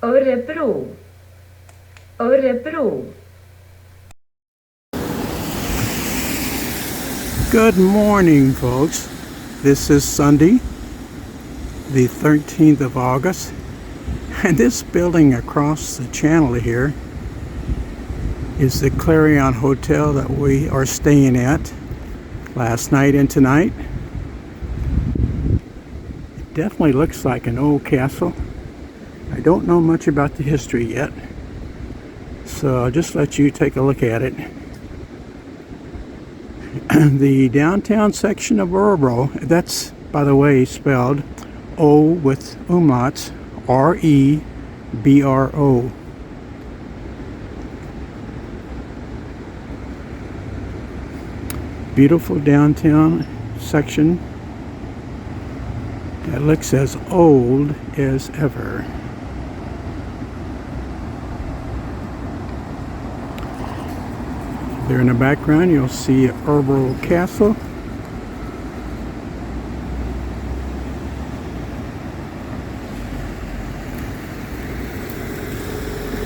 Örebro, Örebro. Good morning, folks. This is Sunday, the 13th of August, and this building across the channel here is the Clarion Hotel that we are staying at last night and tonight. It definitely looks like an old castle. I don't know much about the history yet, so I'll just let you take a look at it. The downtown section of Örebro, that's, by the way, spelled O with umlauts, R-E-B-R-O. Beautiful downtown section that looks as old as ever. There in the background you'll see Örebro Castle.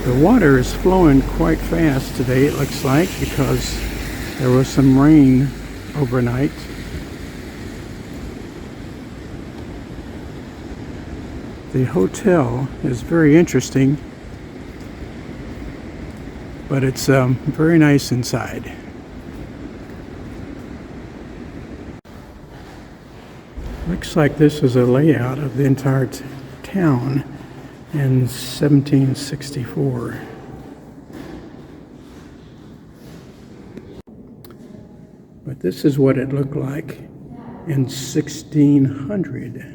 The water is flowing quite fast today, it looks like, because there was some rain overnight. The hotel is very interesting, but it's very nice inside. Looks like this is a layout of the entire town in 1764. But this is what it looked like in 1600.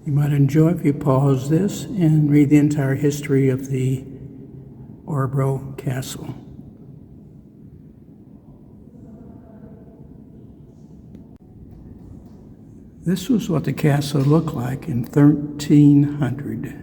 You might enjoy if you pause this and read the entire history of the Örebro Castle. This was what the castle looked like in 1300.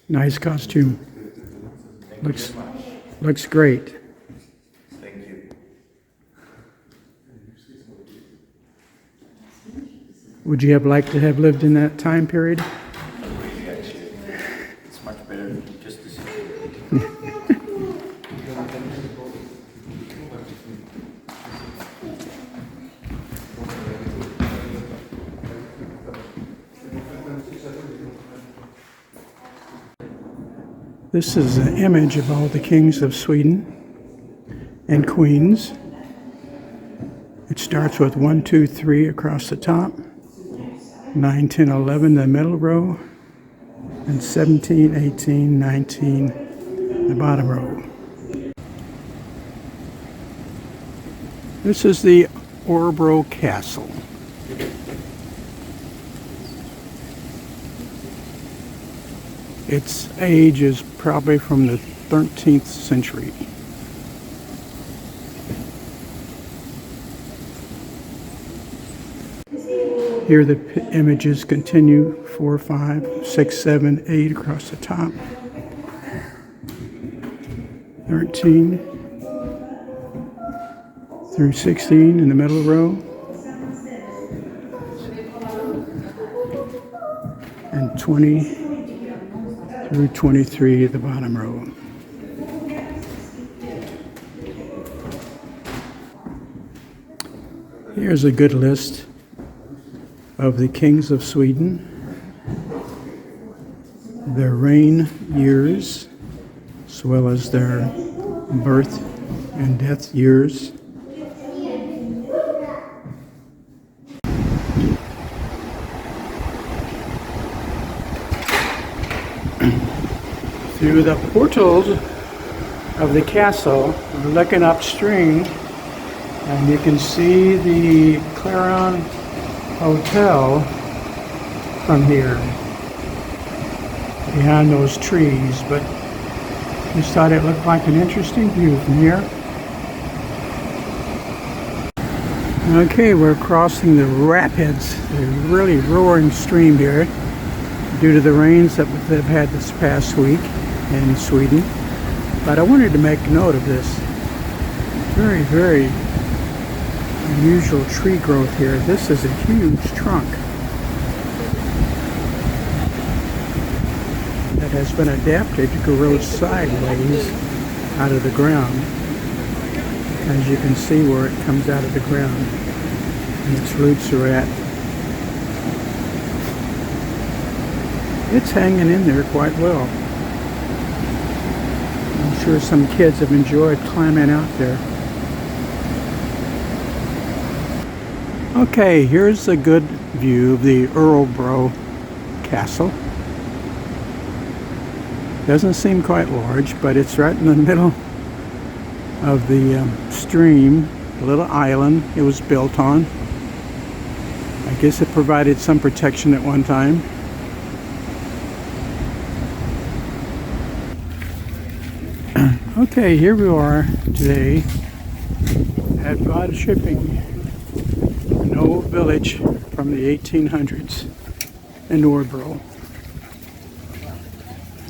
Nice costume. Looks great. Thank you. Would you have liked to have lived in that time period? Really, actually, it's much better just to see. This is an image of all the kings of Sweden and queens. It starts with 1, 2, 3 across the top, 9, 10, 11 in the middle row, and 17, 18, 19 the bottom row. This is the Örebro Castle. Its age is probably from the 13th century. Here the images continue 4, 5, 6, 7, 8 across the top. 13 through 16 in the middle row. And 20 through 23 at the bottom row. Here's a good list of the kings of Sweden, their reign years, as well as their birth and death years. Through the portals of the castle, we're looking upstream, and you can see the Clarion Hotel from here, behind those trees, but just thought it looked like an interesting view from here. Okay, we're crossing the rapids, a really roaring stream here due to the rains that they've had this past week in Sweden. But I wanted to make note of this very, very unusual tree growth here. This is a huge trunk that has been adapted to grow sideways out of the ground. As you can see where it comes out of the ground and its roots are at. It's hanging in there quite well. I'm sure some kids have enjoyed climbing out there. Okay, here's a good view of the Örebro Castle. Doesn't seem quite large, but it's right in the middle of the stream, a little island it was built on. I guess it provided some protection at one time. Okay, here we are today at Vod Shipping, an old village from the 1800s in Örebro.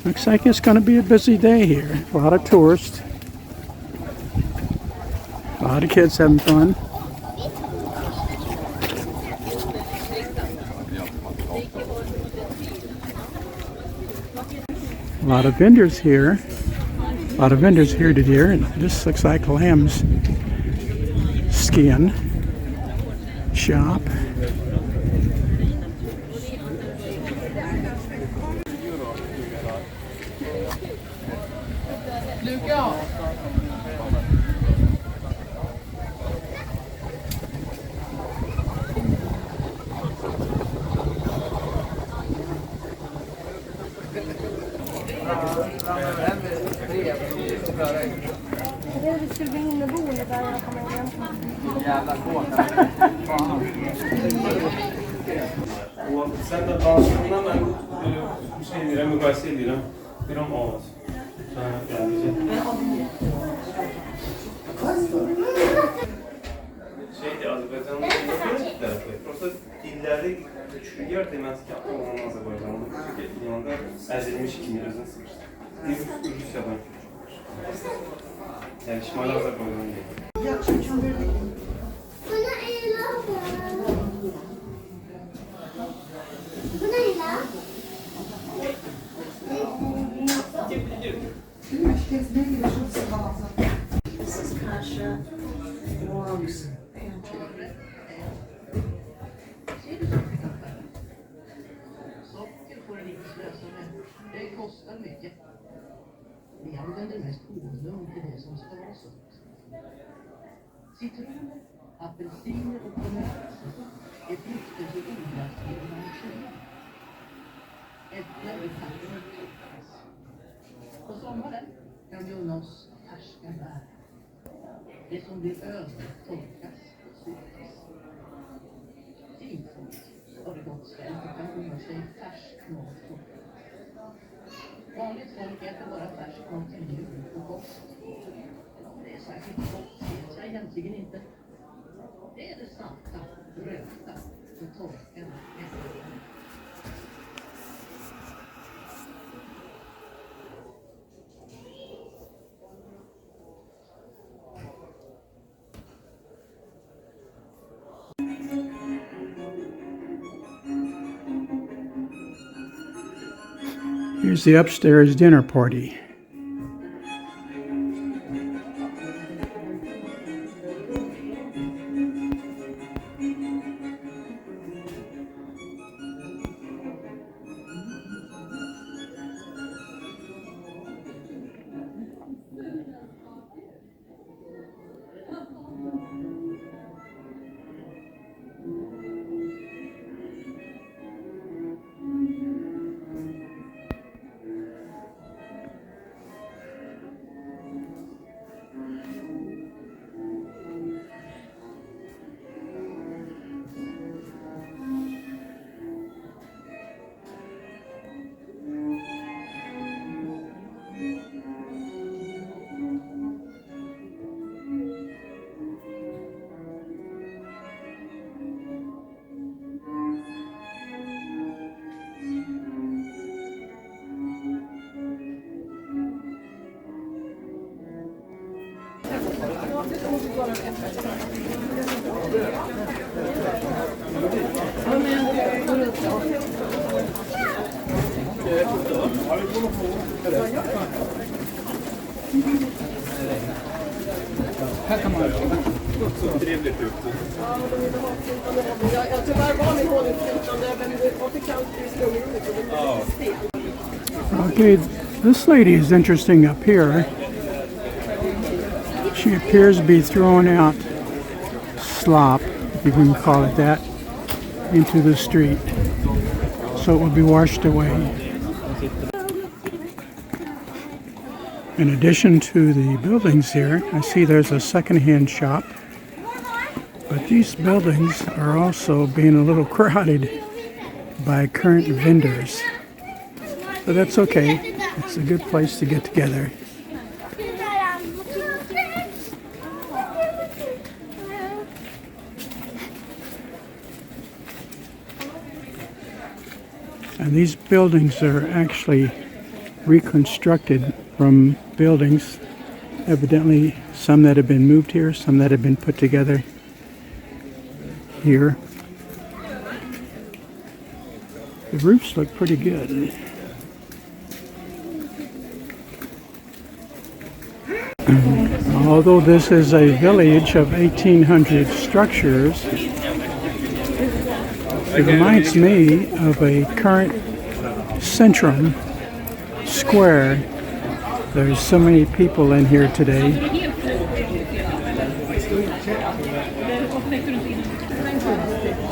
Looks like it's going to be a busy day here. A lot of tourists, a lot of kids having fun. A lot of vendors here. A lot of vendors here today, and this looks like lamb's skin shop. Och sen att barnen är med Brasilia, vi de av oss. Şeydi Azerbaycan'da bir tarafı. Prosta dillerde yer demezken olan Azerbaycan'da yanında ezilmiş kimyasını sıkıştı. Bir Rusya'dan yani Şimali Azerbaycan'da değil. This is Kasha Wong's pantry. Det kostar mycket. Vi använder mest honung till det som ska vara sunt. Citroner, apelsiner och tomat är frukter som odlas i orangea. Äpplen och papper torkas. På sommaren kan vi unna oss färska bär. Det som blir över torkas och syltas. Fint har det gått ställt och kan unna sig färsk mat på. Vanligt folk äter bara färsk mat till jul och kost. Men om det är särskilt gott vet jag egentligen inte. Det är det salta, rökta och torkade äpplen. Here's the upstairs dinner party. Trevligt ut. Jag tyvärr var min honungsflytande, men det var pikant i stommen. Okay, this lady is interesting up here. She appears to be throwing out slop, if you can call it that, into the street, so it will be washed away. In addition to the buildings here, I see there's a second-hand shop, but these buildings are also being a little crowded by current vendors. But that's okay. It's a good place to get together. And these buildings are actually reconstructed from buildings, evidently some that have been moved here, some that have been put together here. The roofs look pretty good. Although this is a village of 1800 structures, it reminds me of a current Centrum Square. There's so many people in here today.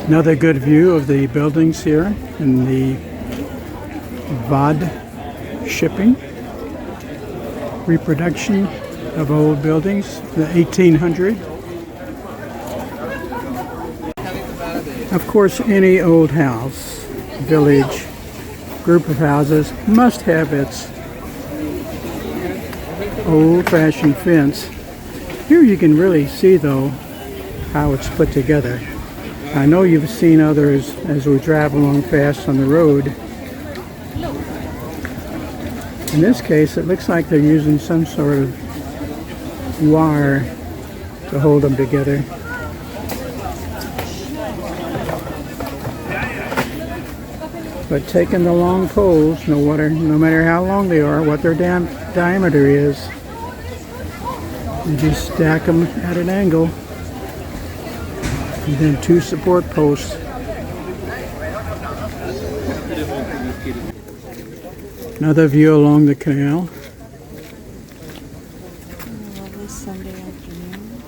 Another good view of the buildings here in the VOD shipping. Reproduction of old buildings, the 1800. Of course, any old house, village, group of houses must have its old-fashioned fence. Here you can really see, though, how it's put together. I know you've seen others as we drive along fast on the road. In this case, it looks like they're using some sort of wire to hold them together. But taking the long poles, no matter how long they are, what their diameter is, you just stack them at an angle, and then two support posts. Another view along the canal. Lovely Sunday afternoon.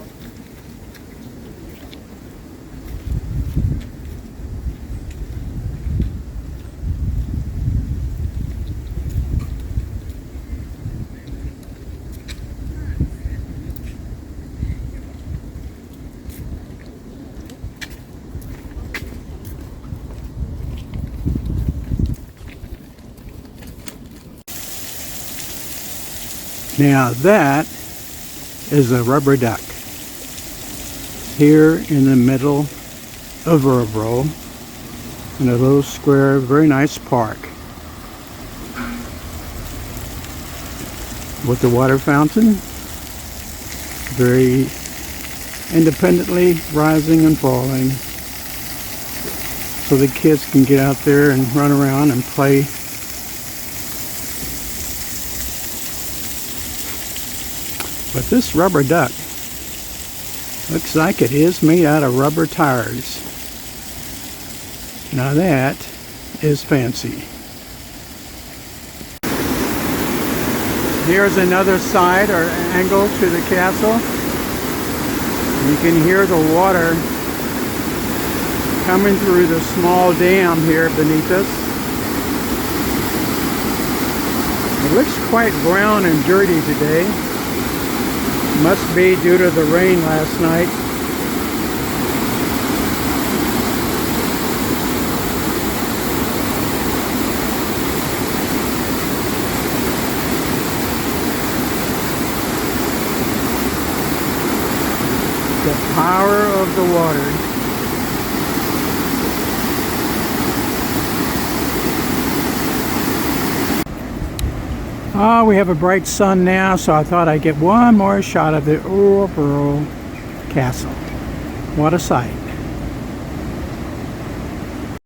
Now that is a rubber duck here in the middle of Örebro in a little square, very nice park with the water fountain, very independently rising and falling, so the kids can get out there and run around and play. But this rubber duck looks like it is made out of rubber tires. Now that is fancy. Here's another side or angle to the castle. You can hear the water coming through the small dam here beneath us. It looks quite brown and dirty today. Must be due to the rain last night. The power of the water. We have a bright sun now, so I thought I'd get one more shot of the Örebro Castle. What a sight.